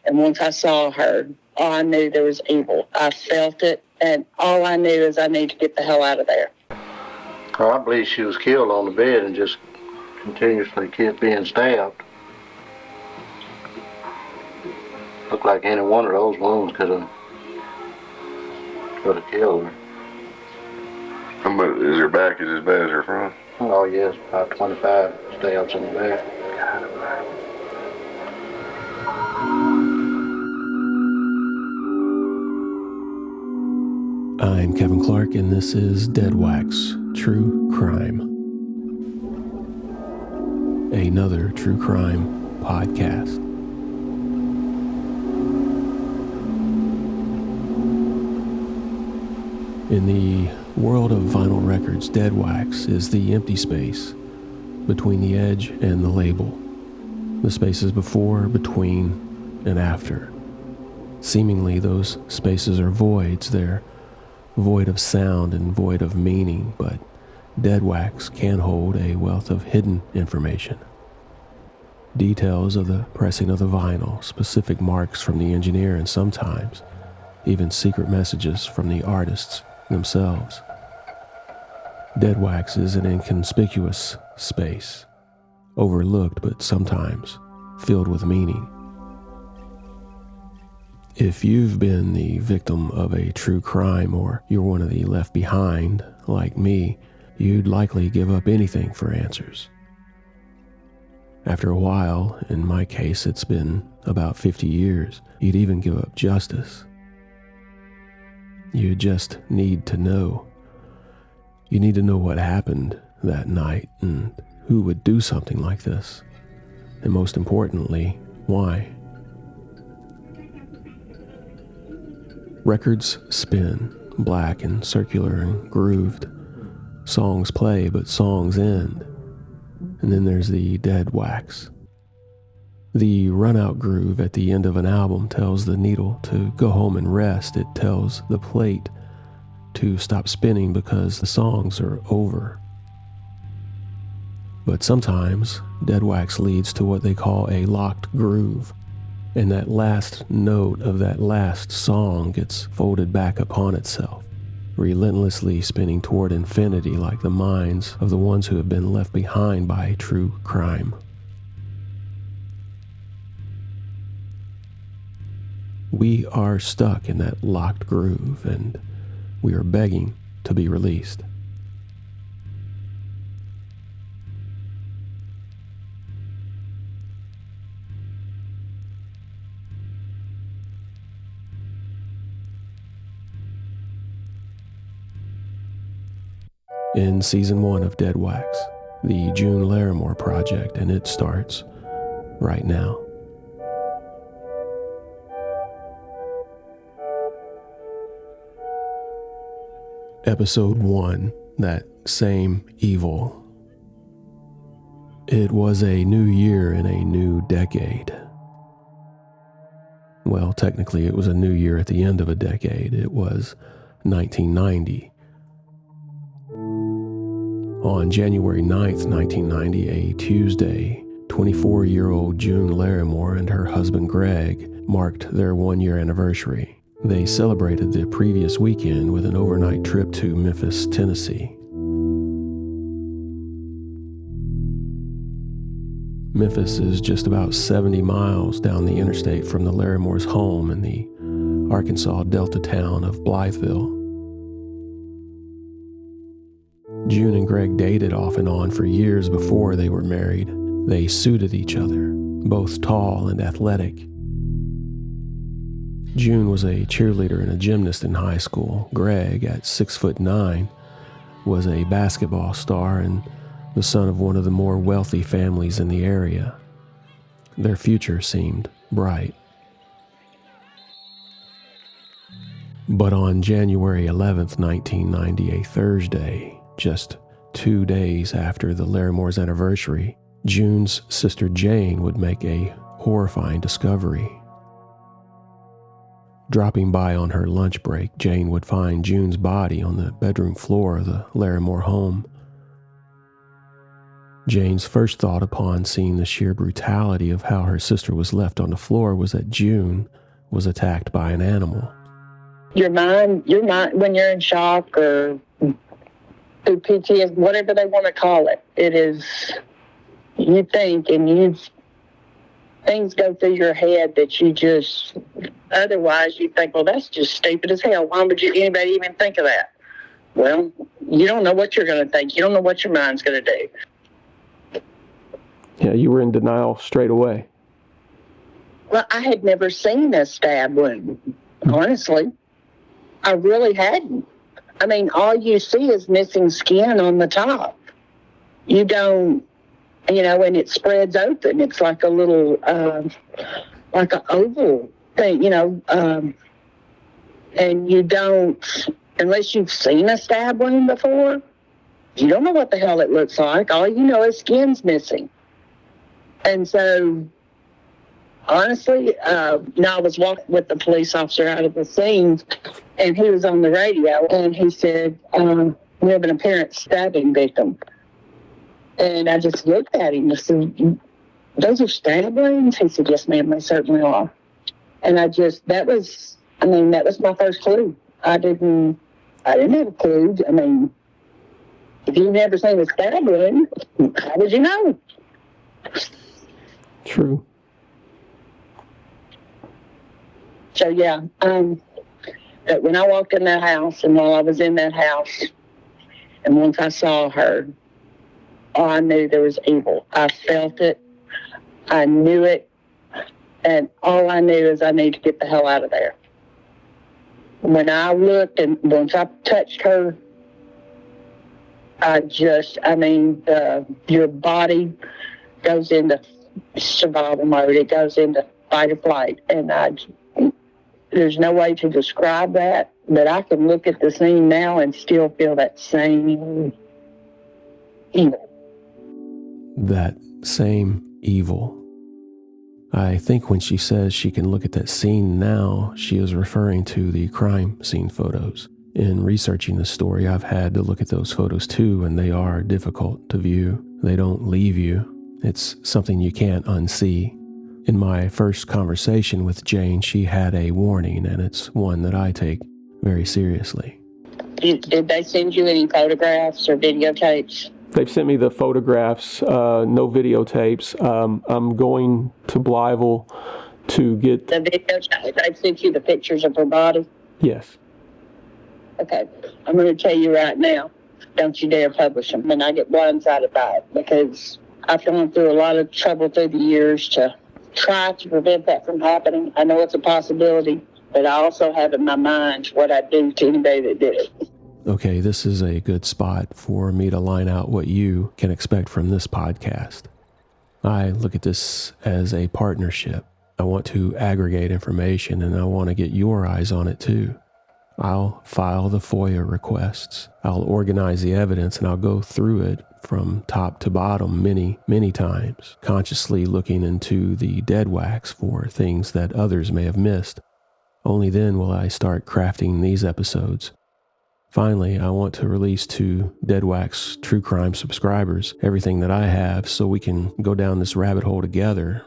And once I saw her, I knew there was evil. I felt it, and all I knew is I need to get the hell out of there. I believe she was killed on the bed and just continuously kept being stabbed. Looked like any one of those wounds could have killed her. But is her back as bad as her front? Oh yes, about 25 stabs in the back. I'm Kevin Clark, and this is Dead Wax True Crime, another true crime podcast. In the world of vinyl records, dead wax is the empty space between the edge and the label, the spaces before, between, and after. Seemingly, those spaces are voids. They're void of sound and void of meaning, but dead wax can hold a wealth of hidden information. Details of the pressing of the vinyl, specific marks from the engineer, and sometimes even secret messages from the artists themselves. Dead wax is an inconspicuous space, overlooked but sometimes filled with meaning. If you've been the victim of a true crime, or you're one of the left behind, like me, you'd likely give up anything for answers. After a while, in my case it's been about 50 years, you'd even give up justice. You just need to know. You need to know what happened that night and who would do something like this. And most importantly, why. Records spin, black and circular and grooved. Songs play, but songs end. And then there's the dead wax. The run-out groove at the end of an album tells the needle to go home and rest. It tells the plate to stop spinning because the songs are over. But sometimes, dead wax leads to what they call a locked groove, and that last note of that last song gets folded back upon itself, relentlessly spinning toward infinity like the minds of the ones who have been left behind by a true crime. We are stuck in that locked groove, and we are begging to be released. In Season 1 of Dead Wax, the June Larimore Project, and it starts right now. Episode 1, That Same Evil. It was a new year in a new decade. Well, technically it was a new year at the end of a decade. It was 1990. On January 9th, 1990, a Tuesday, 24-year-old June Larimore and her husband Greg marked their one-year anniversary. They celebrated the previous weekend with an overnight trip to Memphis, Tennessee. Memphis is just about 70 miles down the interstate from the Larimore's home in the Arkansas Delta town of Blytheville. June and Greg dated off and on for years before they were married. They suited each other, both tall and athletic. June was a cheerleader and a gymnast in high school. Greg, at 6'9", was a basketball star and the son of one of the more wealthy families in the area. Their future seemed bright. But on January 11th, 1990, a Thursday, just 2 days after the Larimore's anniversary, June's sister Jane would make a horrifying discovery. Dropping by on her lunch break, Jane would find June's body on the bedroom floor of the Larimore home. Jane's first thought upon seeing the sheer brutality of how her sister was left on the floor was that June was attacked by an animal. Your mind, when you're in shock or through PTSD, whatever they want to call it, it is, you think and things go through your head that you just, otherwise you think, well, that's just stupid as hell. Why would anybody even think of that? Well, you don't know what you're going to think. You don't know what your mind's going to do. Yeah, you were in denial straight away. Well, I had never seen a stab wound, honestly. I really hadn't. I mean, all you see is missing skin on the top. You don't, and it spreads open. It's like a little, like an oval thing, and you don't, unless you've seen a stab wound before, you don't know what the hell it looks like. All you know is skin's missing. And so, honestly, I was walking with the police officer out of the scene, and he was on the radio, and he said, we have an apparent stabbing victim. And I just looked at him and said, those are stab wounds? He said, yes, ma'am, they certainly are. And that was my first clue. I didn't have a clue. I mean, if you've never seen a stab wound, how would you know? True. So, yeah, but when I walked in that house, and while I was in that house, and once I saw her, I knew there was evil. I felt it. I knew it. And all I knew is I need to get the hell out of there. When I looked and once I touched her, your body goes into survival mode. It goes into fight or flight. And there's no way to describe that, but I can look at the scene now and still feel that same evil. That same evil. I think when she says she can look at that scene now, she is referring to the crime scene photos. In researching this story, I've had to look at those photos too, and they are difficult to view. They don't leave you. It's something you can't unsee. In my first conversation with Jane, she had a warning, and it's one that I take very seriously. Did they send you any photographs or videotapes? They've sent me the photographs, no videotapes. I'm going to Blytheville to get... The videotapes, they sent you the pictures of her body? Yes. Okay, I'm going to tell you right now, don't you dare publish them. And I get blindsided by it because I've gone through a lot of trouble through the years to try to prevent that from happening. I know it's a possibility, but I also have in my mind what I'd do to anybody that did it. Okay, this is a good spot for me to line out what you can expect from this podcast. I look at this as a partnership. I want to aggregate information, and I want to get your eyes on it too. I'll file the FOIA requests. I'll organize the evidence, and I'll go through it from top to bottom many, many times, consciously looking into the dead wax for things that others may have missed. Only then will I start crafting these episodes. Finally, I want to release to Dead Wax True Crime subscribers everything that I have so we can go down this rabbit hole together.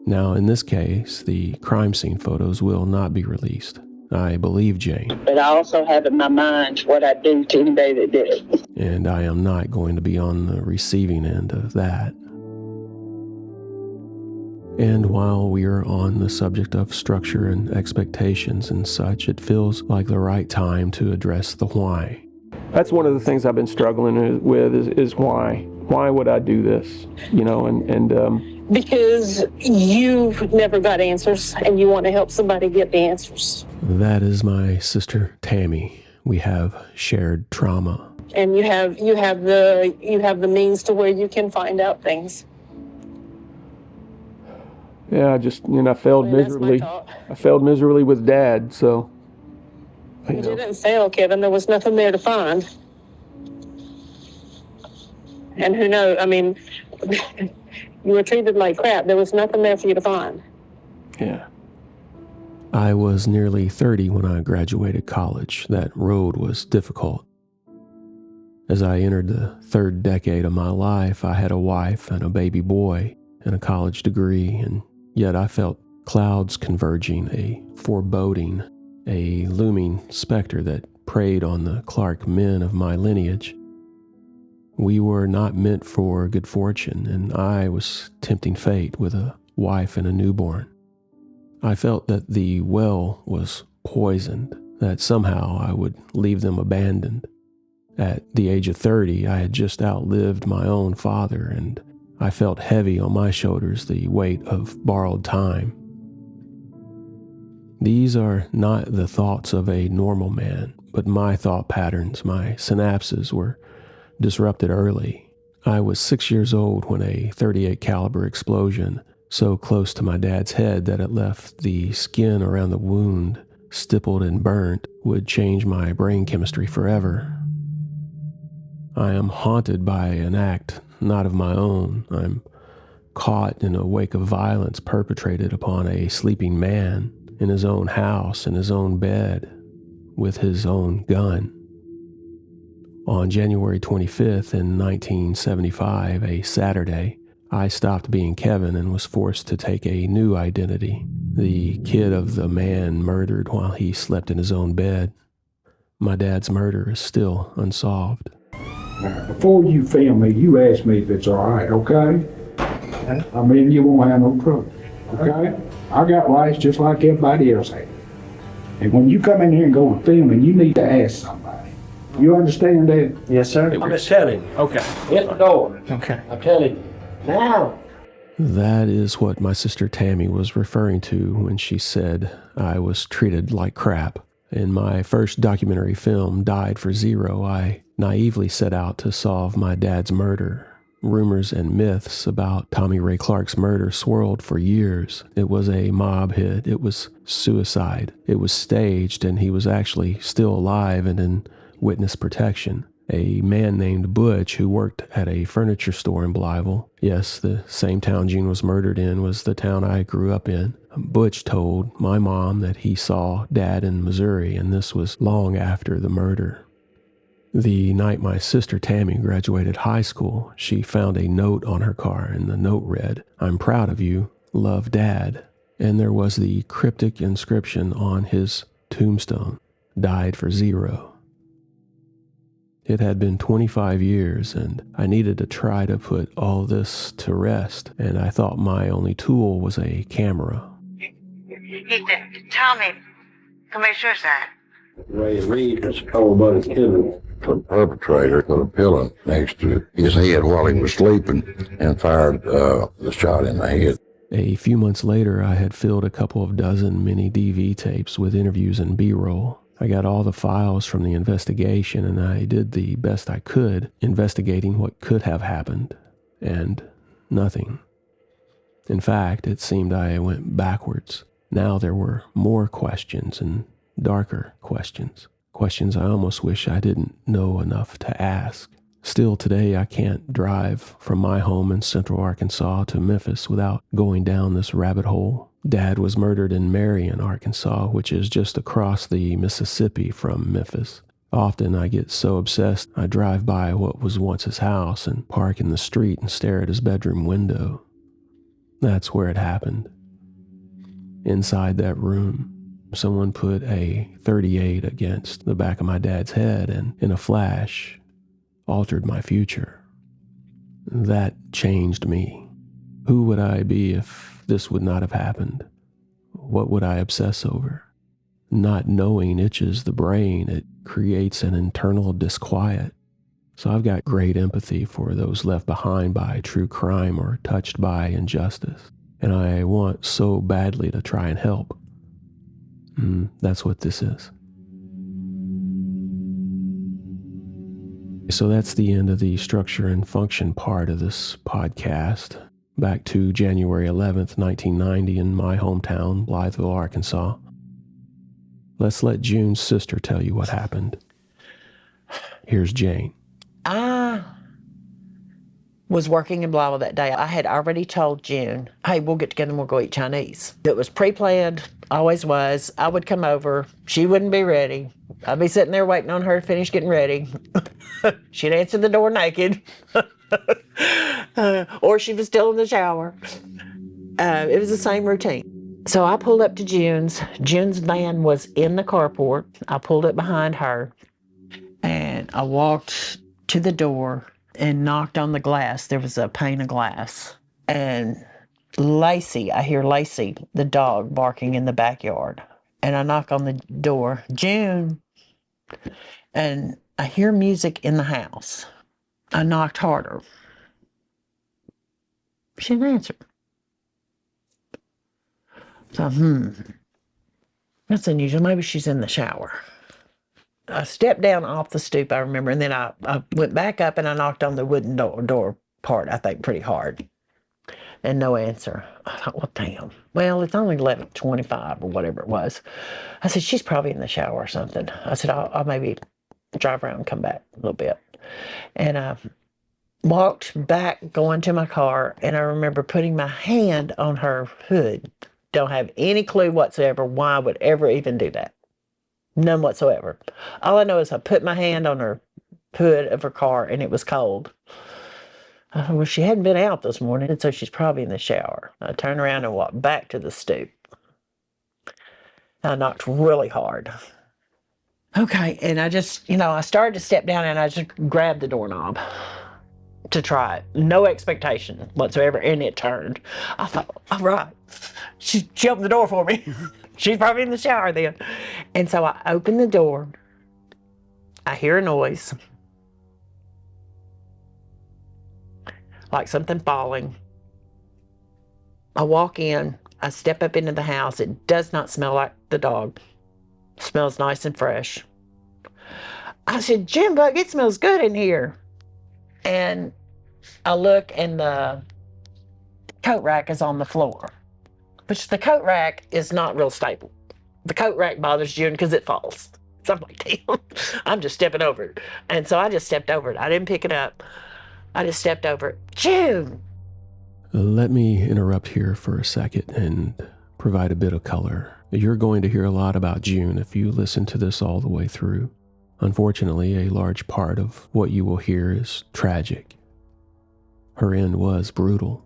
Now, in this case, the crime scene photos will not be released. I believe Jane. But I also have in my mind what I'd do to anybody that did it. And I am not going to be on the receiving end of that. And while we are on the subject of structure and expectations and such, it feels like the right time to address the why. That's one of the things I've been struggling with is why. Why would I do this? Because you've never got answers and you want to help somebody get the answers. That is my sister Tammy. We have shared trauma. And you have the means to where you can find out things. Yeah, I failed miserably. I failed miserably with Dad, so. You didn't fail, Kevin. There was nothing there to find. And who knows? I mean, you were treated like crap. There was nothing there for you to find. Yeah. I was nearly 30 when I graduated college. That road was difficult. As I entered the third decade of my life, I had a wife and a baby boy and a college degree, and yet I felt clouds converging, a foreboding, a looming specter that preyed on the Clark men of my lineage. We were not meant for good fortune, and I was tempting fate with a wife and a newborn. I felt that the well was poisoned, that somehow I would leave them abandoned. At the age of 30, I had just outlived my own father, and I felt heavy on my shoulders the weight of borrowed time. These are not the thoughts of a normal man, but my thought patterns, my synapses were disrupted early. I was 6 years old when a .38 caliber explosion, so close to my dad's head that it left the skin around the wound stippled and burnt, would change my brain chemistry forever. I am haunted by an act not of my own. I'm caught in a wake of violence perpetrated upon a sleeping man in his own house, in his own bed, with his own gun. On January 25th in 1975, a Saturday, I stopped being Kevin and was forced to take a new identity, the kid of the man murdered while he slept in his own bed. My dad's murder is still unsolved. Now, before you film me, you ask me if it's all right, okay? I mean, you won't have no trouble, okay? I got rights just like everybody else has. And when you come in here and go to filming, you need to ask somebody. You understand that? Yes, sir. I'm just telling you. Okay. Hit the door. Okay. I'm telling you. Now. That is what my sister Tammy was referring to when she said I was treated like crap. In my first documentary film, Died for Zero, I naively set out to solve my dad's murder. Rumors and myths about Tommy Ray Clark's murder swirled for years. It was a mob hit. It was suicide. It was staged, and he was actually still alive and in witness protection. A man named Butch, who worked at a furniture store in Blytheville, yes, the same town June was murdered in was the town I grew up in. Butch told my mom that he saw Dad in Missouri, and this was long after the murder. The night my sister Tammy graduated high school, she found a note on her car, and the note read, "I'm proud of you, love Dad." And there was the cryptic inscription on his tombstone, "Died for Zero." It had been 25 years, and I needed to try to put all this to rest, and I thought my only tool was a camera. He said, "Tommy, commit suicide." The way it reads, it's called about killing. The perpetrator put a pillow next to his head while he was sleeping and fired the shot in the head. A few months later, I had filled a couple of dozen mini DV tapes with interviews and B-roll. I got all the files from the investigation, and I did the best I could investigating what could have happened, and nothing. In fact, it seemed I went backwards. Now there were more questions and darker questions. Questions I almost wish I didn't know enough to ask. Still today, I can't drive from my home in central Arkansas to Memphis without going down this rabbit hole. Dad was murdered in Marion, Arkansas, which is just across the Mississippi from Memphis. Often I get so obsessed, I drive by what was once his house and park in the street and stare at his bedroom window. That's where it happened. Inside that room, someone put a .38 against the back of my dad's head and, in a flash, altered my future. That changed me. Who would I be if this would not have happened? What would I obsess over? Not knowing itches the brain. It creates an internal disquiet. So I've got great empathy for those left behind by true crime or touched by injustice. And I want so badly to try and help. That's what this is. So that's the end of the structure and function part of this podcast. Back to January 11th, 1990 in my hometown, Blytheville, Arkansas. Let's let June's sister tell you what happened. Here's Jane. I was working in Blytheville that day. I had already told June, hey, we'll get together and we'll go eat Chinese. It was pre-planned, always was. I would come over. She wouldn't be ready. I'd be sitting there waiting on her to finish getting ready. She'd answer the door naked. Or she was still in the shower. It was the same routine. So I pulled up to June's. June's van was in the carport. I pulled it behind her. And I walked to the door and knocked on the glass. There was a pane of glass. And I hear Lacey, the dog, barking in the backyard. And I knock on the door, June, and I hear music in the house. I knocked harder. She didn't answer. So, that's unusual. Maybe she's in the shower. I stepped down off the stoop, I remember, and then I went back up and I knocked on the wooden door part, I think, pretty hard. And no answer. I thought, well, damn. Well, it's only 11:25 or whatever it was. I said, she's probably in the shower or something. I said, I'll maybe drive around and come back a little bit. And I walked back going to my car, and I remember putting my hand on her hood. Don't have any clue whatsoever why I would ever even do that. None whatsoever. All I know is I put my hand on her hood of her car, and it was cold. I thought, well, she hadn't been out this morning, and so she's probably in the shower. I turned around and walked back to the stoop. I knocked really hard. Okay, and I just, I started to step down, and I just grabbed the doorknob to try it. No expectation whatsoever, and it turned. I thought, all right, she opened the door for me. She's probably in the shower then. And so I opened the door. I hear a noise. Like something falling. I walk in. I step up into the house. It does not smell like the dog. It smells nice and fresh. I said, Jim Buck, it smells good in here. And I look, and the coat rack is on the floor. Which the coat rack is not real stable. The coat rack bothers June because it falls. So I'm like, damn, I'm just stepping over it. And so I just stepped over it. I didn't pick it up. I just stepped over it. June! Let me interrupt here for a second and provide a bit of color. You're going to hear a lot about June if you listen to this all the way through. Unfortunately, a large part of what you will hear is tragic. Her end was brutal,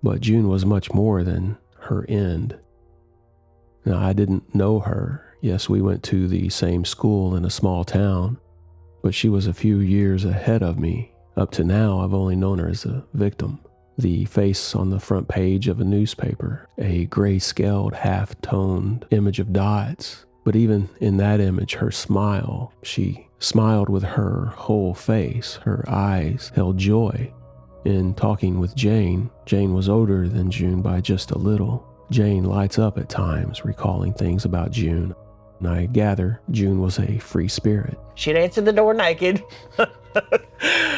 but June was much more than her end. Now, I didn't know her. Yes, we went to the same school in a small town, but she was a few years ahead of me. Up to now, I've only known her as a victim. The face on the front page of a newspaper, a gray-scaled, half-toned image of dots. But even in that image, her smile, she smiled with her whole face. Her eyes held joy. In talking with Jane was older than June by just a little. Jane lights up at times, recalling things about June. And I gather June was a free spirit. She'd answer the door naked.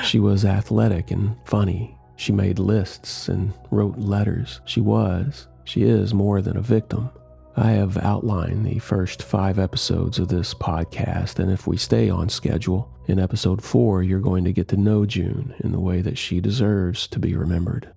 She was athletic and funny. She made lists and wrote letters. She is more than a victim. I have outlined the first 5 episodes of this podcast, and if we stay on schedule, in episode 4, you're going to get to know June in the way that she deserves to be remembered.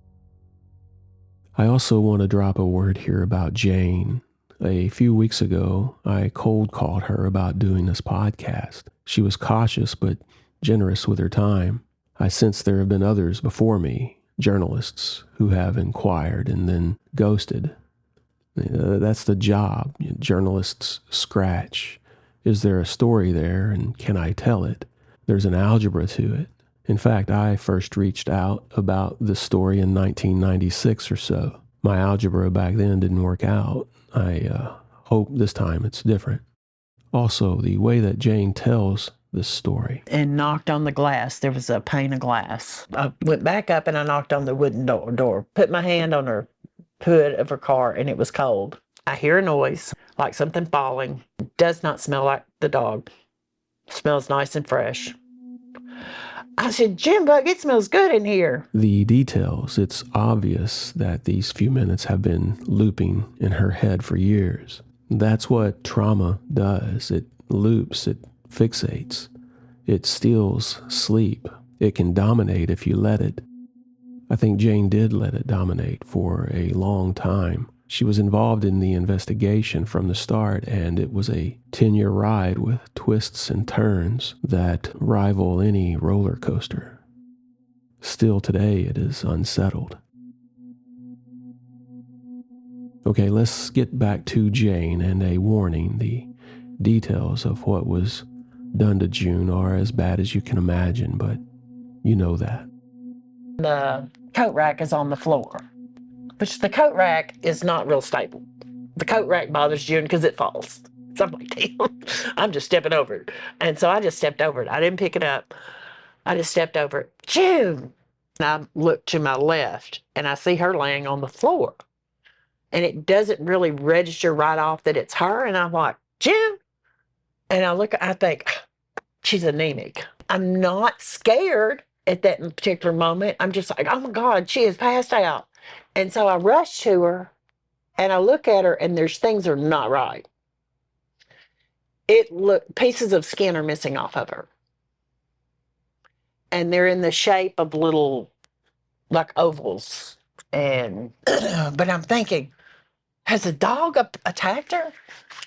I also want to drop a word here about Jane. A few weeks ago, I cold called her about doing this podcast. She was cautious but generous with her time. I sense there have been others before me, journalists, who have inquired and then ghosted. That's the job. Journalists scratch. Is there a story there, and can I tell it? There's an algebra to it. In fact, I first reached out about this story in 1996 or so. My algebra back then didn't work out. I hope this time it's different. Also, the way that Jane tells this story. And knocked on the glass. There was a pane of glass. I went back up and I knocked on the wooden door. Put my hand on her hood of her car, and it was cold. I hear a noise, like something falling. It does not smell like the dog. It smells nice and fresh. I said, Jim Buck, it smells good in here. The details, it's obvious that these few minutes have been looping in her head for years. That's what trauma does. It loops, it fixates. It steals sleep. It can dominate if you let it. I think Jane did let it dominate for a long time. She was involved in the investigation from the start, and it was a 10-year ride with twists and turns that rival any roller coaster. Still today, it is unsettled. Okay, let's get back to Jane and a warning. The details of what was done to June are as bad as you can imagine, but you know that. The coat rack is on the floor, which the coat rack is not real stable. The coat rack bothers June because it falls. So I'm like, damn, I'm just stepping over it. And so I just stepped over it. I didn't pick it up. I just stepped over it. June! And I look to my left and I see her laying on the floor. And it doesn't really register right off that it's her. And I'm like, June! And I think, she's anemic. I'm not scared at that particular moment. I'm just like, oh my God, she is passed out. And so I rush to her and I look at her and there's things are not right. Pieces of skin are missing off of her. And they're in the shape of little, like ovals. And, but I'm thinking, has a dog attacked her?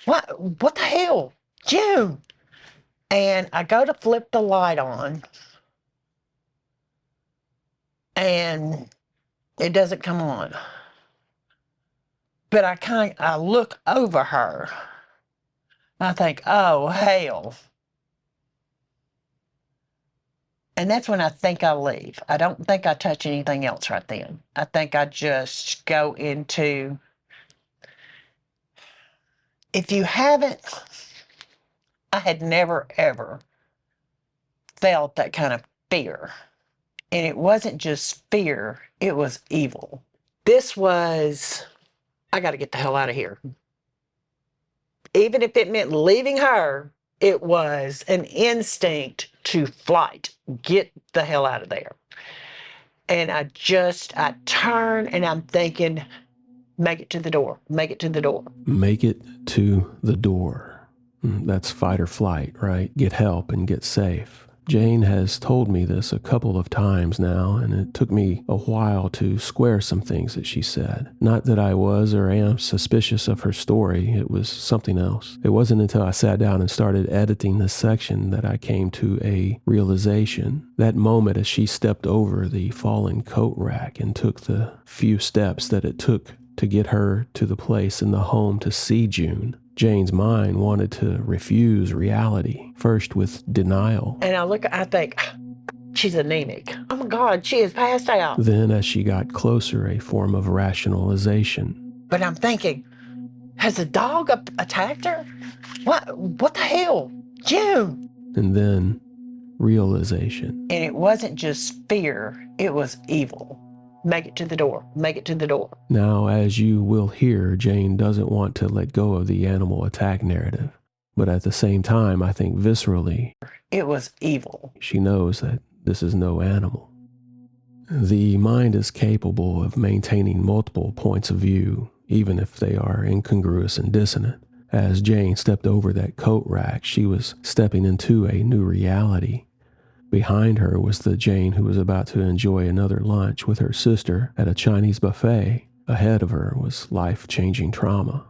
What the hell? June! And I go to flip the light on. And it doesn't come on. But I look over her. I think, oh, hell. And that's when I think I leave. I don't think I touch anything else right then. I think I just go into, if you haven't, I had never, ever felt that kind of fear. And it wasn't just fear, it was evil. This was, I got to get the hell out of here. Even if it meant leaving her, it was an instinct to flight. Get the hell out of there. And I turn and I'm thinking, make it to the door, make it to the door. Make it to the door. That's fight or flight, right? Get help and get safe. Jane has told me this a couple of times now, and it took me a while to square some things that she said. Not that I was or am suspicious of her story, it was something else. It wasn't until I sat down and started editing this section that I came to a realization. That moment as she stepped over the fallen coat rack and took the few steps that it took to get her to the place in the home to see June. Jane's mind wanted to refuse reality, first with denial. And I think, she's anemic. Oh my God, she is passed out. Then as she got closer, a form of rationalization. But I'm thinking, has a dog attacked her? What the hell? June! And then realization. And it wasn't just fear, it was evil. Make it to the door. Make it to the door. Now, as you will hear, Jane doesn't want to let go of the animal attack narrative. But at the same time, I think viscerally, it was evil. She knows that this is no animal. The mind is capable of maintaining multiple points of view, even if they are incongruous and dissonant. As Jane stepped over that coat rack, she was stepping into a new reality. Behind her was the Jane who was about to enjoy another lunch with her sister at a Chinese buffet. Ahead of her was life-changing trauma.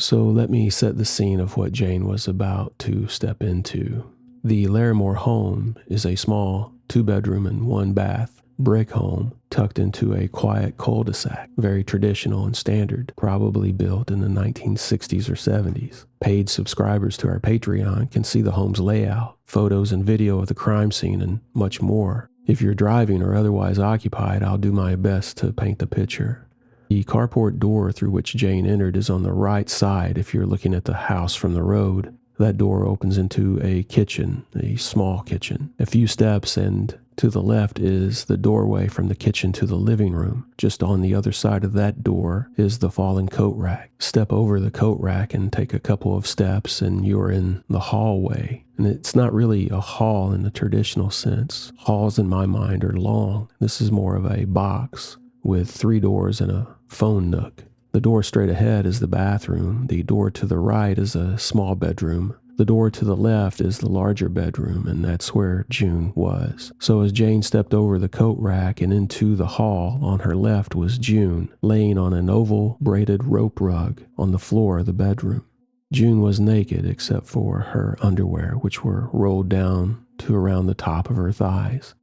So let me set the scene of what Jane was about to step into. The Larimore home is a small 2-bedroom and 1-bath brick home tucked into a quiet cul-de-sac, very traditional and standard, probably built in the 1960s or 70s. Paid subscribers to our Patreon can see the home's layout, photos and video of the crime scene, and much more. If you're driving or otherwise occupied, I'll do my best to paint the picture. The carport door through which Jane entered is on the right side if you're looking at the house from the road. That door opens into a kitchen, a small kitchen. A few steps and to the left is the doorway from the kitchen to the living room. Just on the other side of that door is the fallen coat rack. Step over the coat rack and take a couple of steps and you're in the hallway. And it's not really a hall in the traditional sense. Halls in my mind are long. This is more of a box with 3 doors and a phone nook. The door straight ahead is the bathroom. The door to the right is a small bedroom The door to the left is the larger bedroom, and that's where June was. So as Jane stepped over the coat rack and into the hall, on her left was June, laying on an oval braided rope rug on the floor of the bedroom. June was naked except for her underwear, which were rolled down to around the top of her thighs.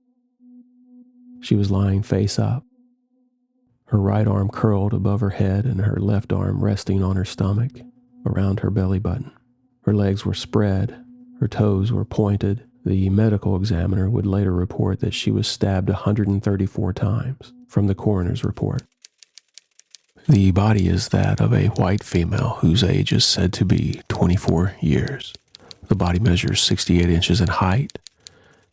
She was lying face up, her right arm curled above her head and her left arm resting on her stomach, around her belly button. Her legs were spread, her toes were pointed. The medical examiner would later report that she was stabbed 134 times from the coroner's report. The body is that of a white female whose age is said to be 24 years. The body measures 68 inches in height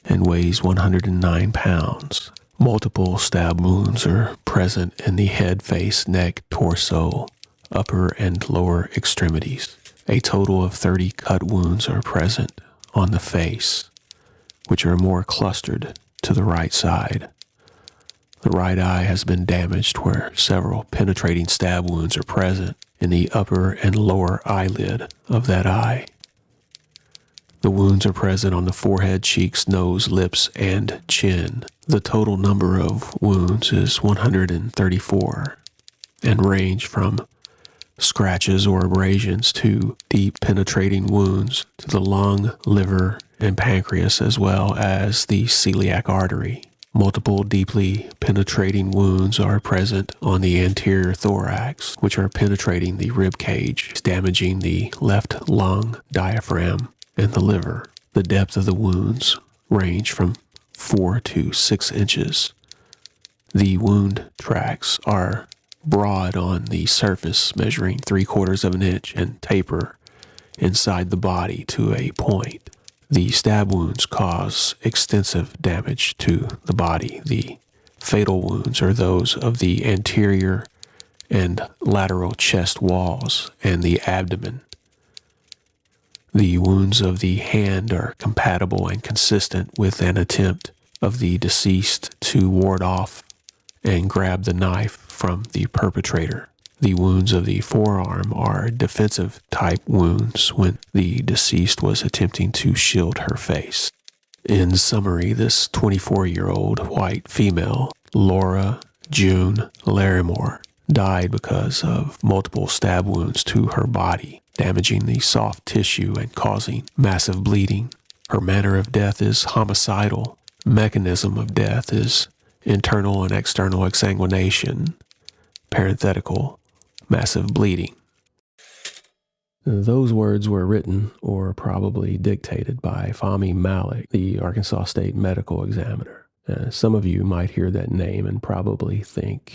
and weighs 109 pounds. Multiple stab wounds are present in the head, face, neck, torso, upper and lower extremities. A total of 30 cut wounds are present on the face, which are more clustered to the right side. The right eye has been damaged where several penetrating stab wounds are present in the upper and lower eyelid of that eye. The wounds are present on the forehead, cheeks, nose, lips, and chin. The total number of wounds is 134 and range from scratches or abrasions to deep penetrating wounds to the lung, liver, and pancreas, as well as the celiac artery. Multiple deeply penetrating wounds are present on the anterior thorax, which are penetrating the rib cage, damaging the left lung, diaphragm, and the liver. The depth of the wounds range from 4 to 6 inches. The wound tracks are broad on the surface, measuring 3/4 of an inch, and taper inside the body to a point. The stab wounds cause extensive damage to the body. The fatal wounds are those of the anterior and lateral chest walls and the abdomen. The wounds of the hand are compatible and consistent with an attempt of the deceased to ward off and grab the knife from the perpetrator. The wounds of the forearm are defensive type wounds when the deceased was attempting to shield her face. In summary, this 24-year-old white female, Laura June Larimore, died because of multiple stab wounds to her body, damaging the soft tissue and causing massive bleeding. Her manner of death is homicidal. Mechanism of death is internal and external exsanguination, parenthetical, massive bleeding. Those words were written or probably dictated by Fahmy Malik, the Arkansas State Medical Examiner. Some of you might hear that name and probably think,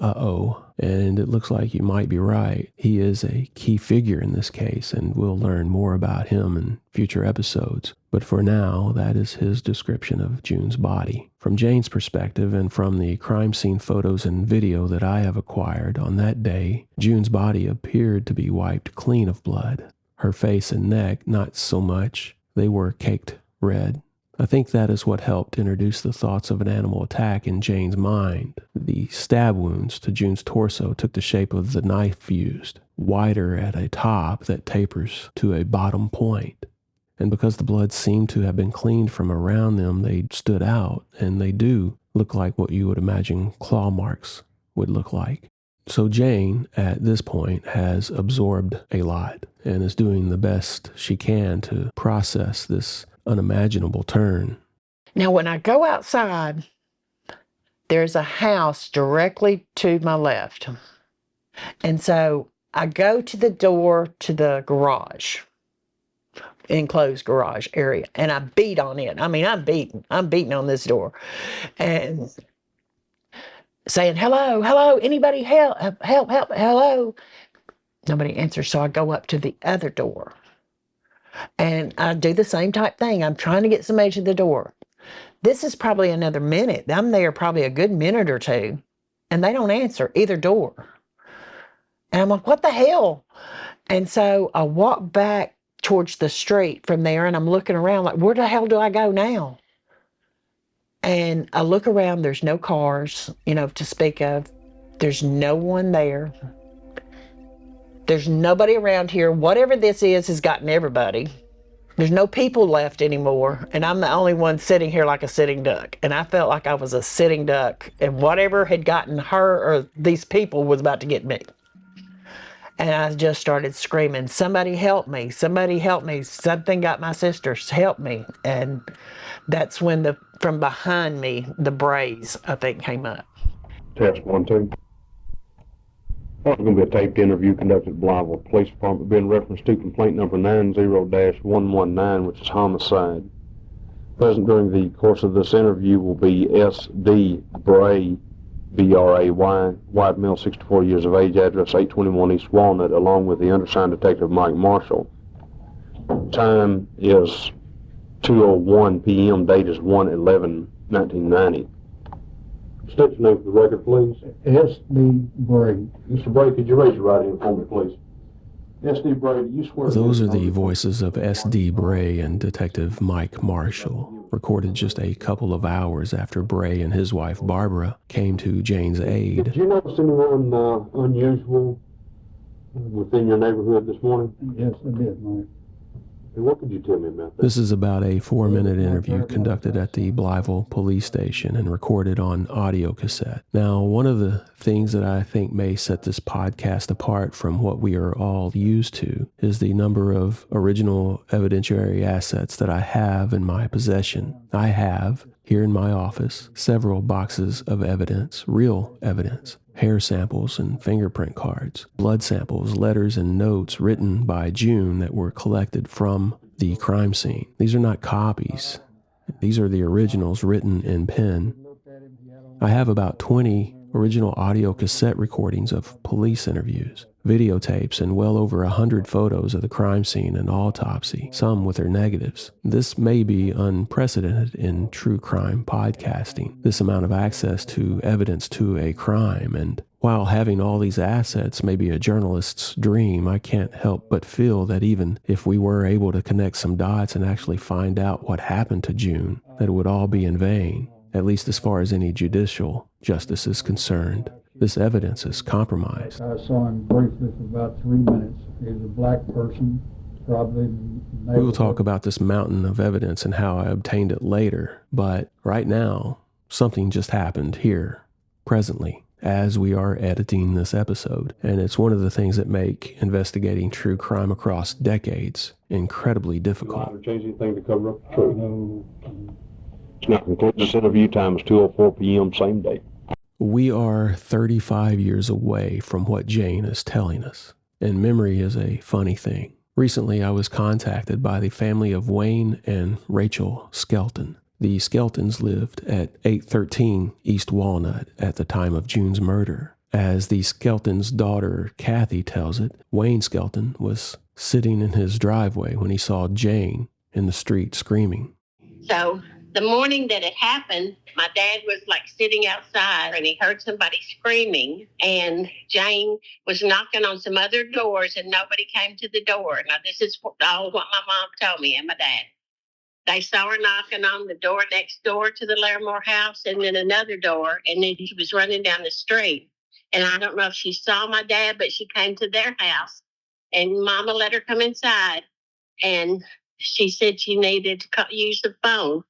uh-oh, and it looks like you might be right. He is a key figure in this case, and we'll learn more about him in future episodes. But for now, that is his description of June's body. From Jane's perspective and from the crime scene photos and video that I have acquired, on that day, June's body appeared to be wiped clean of blood. Her face and neck, not so much. They were caked red. I think that is what helped introduce the thoughts of an animal attack in Jane's mind. The stab wounds to June's torso took the shape of the knife used, wider at a top that tapers to a bottom point. And because the blood seemed to have been cleaned from around them, they stood out, and they do look like what you would imagine claw marks would look like. So Jane, at this point, has absorbed a lot and is doing the best she can to process this unimaginable turn. Now, when I go outside, there's a house directly to my left. And so I go to the door to the garage, enclosed garage area, and I beat on it. I mean, I'm beating on this door and saying, hello, anybody help, hello. Nobody answers, so I go up to the other door. And I do the same type thing. I'm trying to get somebody to the door. This is probably another minute. I'm there probably a good minute or two, and they don't answer either door. And I'm like, what the hell? And so I walk back towards the street from there, and I'm looking around like, where the hell do I go now? And I look around. There's no cars, to speak of. There's no one there. There's nobody around here. Whatever this is has gotten everybody. There's no people left anymore, and I'm the only one sitting here like a sitting duck. And I felt like I was a sitting duck, and whatever had gotten her or these people was about to get me. And I just started screaming, somebody help me, somebody help me, something got my sisters, help me. And that's when from behind me, the braise, I think, came up. Test 1, 2. It's going to be a taped interview conducted at Blytheville Police Department, being reference to complaint number 90-119, which is homicide. Present during the course of this interview will be S.D. Bray, B-R-A-Y, white male, 64 years of age, address 821 East Walnut, along with the undersigned detective Mike Marshall. Time is 2:01 p.m., date is 1/11/1990. State your name for the record, please. S.D. Bray. Mr. Bray, could you raise your right hand for me, please? S.D. Bray, do you swear? Those are the voices of S.D. Bray and Detective Mike Marshall, recorded just a couple of hours after Bray and his wife Barbara came to Jane's aid. Did you notice anyone unusual within your neighborhood this morning? Yes, I did, Mike. What could you tell me about that? This is about a 4-minute interview conducted at the Blytheville police station and recorded on audio cassette. Now, one of the things that I think may set this podcast apart from what we are all used to is the number of original evidentiary assets that I have in my possession. I have, here in my office, several boxes of evidence, real evidence. Hair samples and fingerprint cards, blood samples, letters and notes written by June that were collected from the crime scene. These are not copies. These are the originals written in pen. I have about 20 original audio cassette recordings of police interviews, videotapes, and well over 100 photos of the crime scene and autopsy, some with their negatives. This may be unprecedented in true crime podcasting, this amount of access to evidence to a crime. And while having all these assets may be a journalist's dream, I can't help but feel that even if we were able to connect some dots and actually find out what happened to June, that it would all be in vain, at least as far as any judicial justice is concerned. This evidence is compromised. I saw him briefly for about 3 minutes. He was a black person, probably. We will talk about this mountain of evidence and how I obtained it later, but right now, something just happened here, presently, as we are editing this episode. And it's one of the things that make investigating true crime across decades incredibly difficult. Would you change anything to cover up the truth? No. Now concludes this interview. Time is 2:04 p.m. same day. We are 35 years away from what Jane is telling us, and memory is a funny thing. Recently, I was contacted by the family of Wayne and Rachel Skelton. The Skeltons lived at 813 East Walnut at the time of June's murder. As the Skelton's daughter, Kathy, tells it, Wayne Skelton was sitting in his driveway when he saw Jane in the street screaming. So the morning that it happened, my dad was like sitting outside and he heard somebody screaming, and Jane was knocking on some other doors and nobody came to the door. Now, this is all what my mom told me and my dad. They saw her knocking on the door next door to the Larimore house and then another door, and then she was running down the street. And I don't know if she saw my dad, but she came to their house and Mama let her come inside, and she said she needed to use the phone.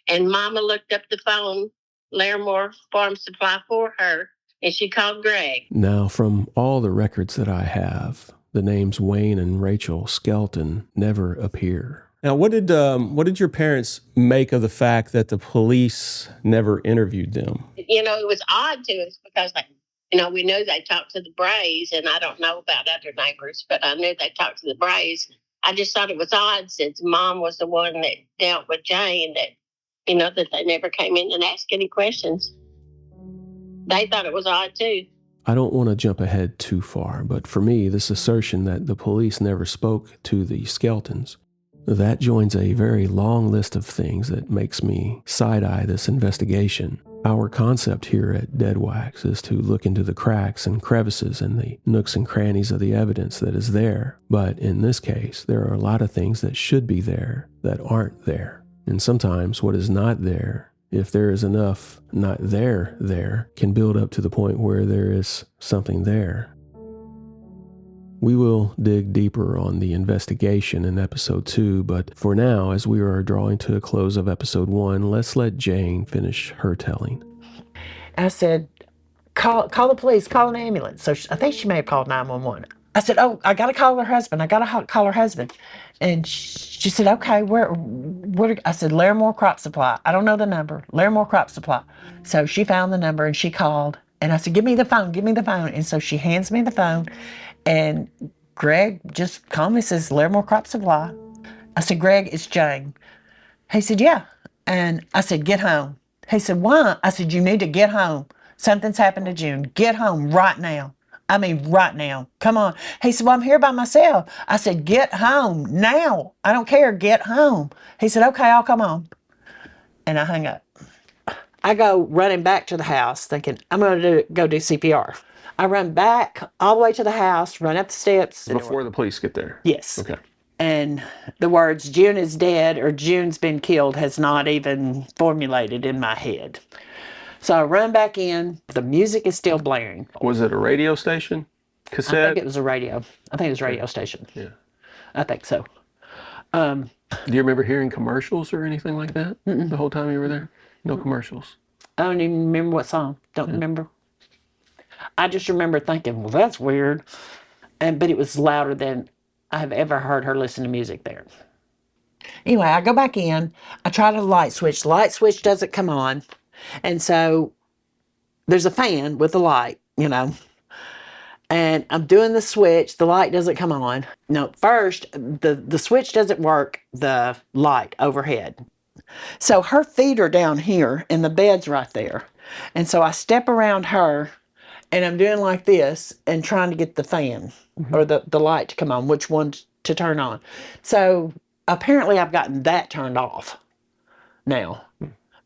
And Mama looked up the phone, Larimore Farm Supply, for her, and she called Greg. Now, from all the records that I have, the names Wayne and Rachel Skelton never appear. Now, what did your parents make of the fact that the police never interviewed them? You know, it was odd to us because, we knew they talked to the Brays, and I don't know about other neighbors, but I knew they talked to the Brays. I just thought it was odd since Mom was the one that dealt with Jane that they never came in and asked any questions. They thought it was odd too. I don't want to jump ahead too far, but for me, this assertion that the police never spoke to the Skeltons, that joins a very long list of things that makes me side-eye this investigation. Our concept here at Dead Wax is to look into the cracks and crevices and the nooks and crannies of the evidence that is there. But in this case, there are a lot of things that should be there that aren't there. And sometimes what is not there, if there is enough not there, can build up to the point where there is something there. We will dig deeper on the investigation in episode 2, but for now, as we are drawing to a close of episode 1, let's let Jane finish her telling. I said, call the police, call an ambulance. So I think she may have called 911. I said, oh, I got to call her husband. Call her husband. And she said, okay, where? I said, Larimore Crop Supply. I don't know the number. Larimore Crop Supply. So she found the number and she called. And I said, give me the phone. And so she hands me the phone. And Greg just calmly says, Larimore Crop Supply. I said, Greg, it's Jane. He said, yeah. And I said, get home. He said, why? I said, you need to get home. Something's happened to June. Get home right now. I mean, right now. Come on. He said, well, I'm here by myself. I said, get home now. I don't care. Get home. He said, okay, I'll come on. And I hung up. I go running back to the house thinking, I'm going to go do CPR. I run back all the way to the house, run up the steps. Before the police get there? Yes. Okay. And the words, June is dead or June's been killed, has not even formulated in my head. So I run back in. The music is still blaring. Was it a radio station? Cassette? I think it was a radio. Station. Yeah. I think so. Do you remember hearing commercials or anything like that the whole time you were there? No commercials. I don't even remember what song. Don't remember. I just remember thinking, well, that's weird. But it was louder than I have ever heard her listen to music there. Anyway, I go back in. I try the light switch. The light switch doesn't come on. And so there's a fan with the light, And I'm doing the switch. The light doesn't come on. No, first, the switch doesn't work, the light overhead. So her feet are down here and the bed's right there. And so I step around her and I'm doing like this and trying to get the fan or the light to come on, which one to turn on. So apparently I've gotten that turned off now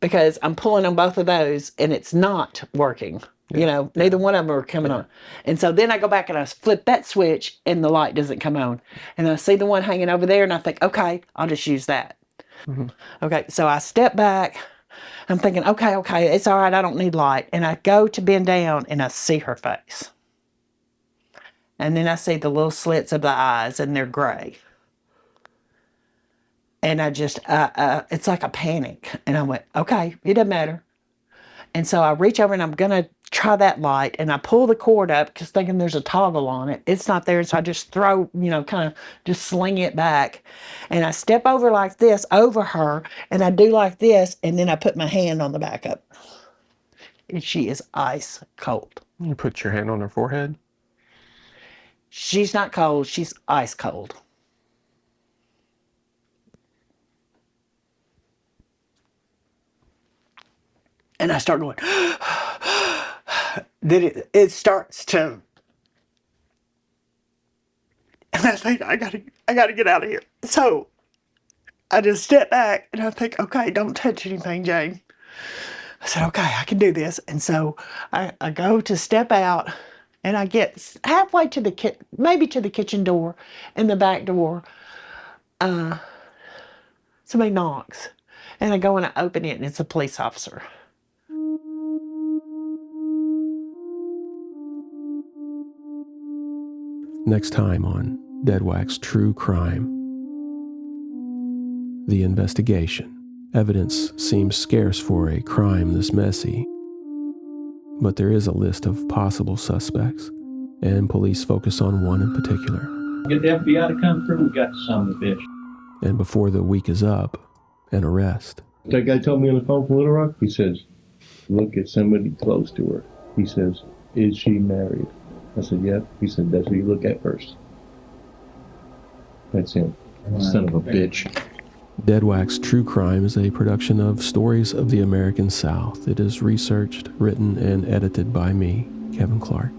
because I'm pulling on both of those and it's not working. Neither one of them are coming on. And so then I go back and I flip that switch and the light doesn't come on. And I see the one hanging over there and I think, okay, I'll just use that. Okay, so I step back. I'm thinking, okay, it's all right. I don't need light. And I go to bend down and I see her face. And then I see the little slits of the eyes and they're gray. And I just, it's like a panic. And I went, okay, it doesn't matter. And so I reach over and I'm going to try that light. And I pull the cord up because thinking there's a toggle on it. It's not there. So I just throw, kind of just sling it back. And I step over like this over her. And I do like this. And then I put my hand on the back up. And she is ice cold. You put your hand on her forehead? She's not cold. She's ice cold. And I start going, then it starts to, and I think I gotta get out of here. So I just step back and I think, okay, don't touch anything, Jane. I said, okay, I can do this. And so I go to step out and I get halfway to maybe to the kitchen door and the back door. Somebody knocks and I go and I open it and it's a police officer. Next time on Dead Wax True Crime. The investigation. Evidence seems scarce for a crime this messy, but there is a list of possible suspects, and police focus on one in particular. Get the FBI to come through, we got the son of a bitch. And before the week is up, an arrest. That guy told me on the phone from Little Rock, he says, look at somebody close to her. He says, is she married? I said, yeah. He said, that's what you look at first. That's him. Son of a bitch. Dead Wax True Crime is a production of Stories of the American South. It is researched, written, and edited by me, Kevin Clark.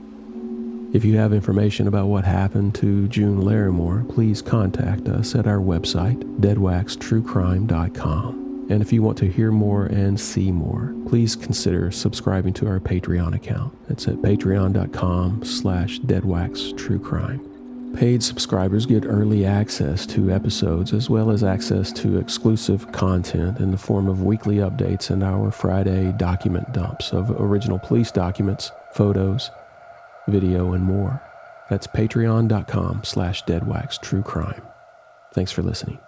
If you have information about what happened to June Larimore, please contact us at our website, deadwaxtruecrime.com. And if you want to hear more and see more, please consider subscribing to our Patreon account. It's at patreon.com/deadwaxtruecrime. Paid subscribers get early access to episodes as well as access to exclusive content in the form of weekly updates and our Friday document dumps of original police documents, photos, video, and more. That's patreon.com/deadwaxtruecrime. Thanks for listening.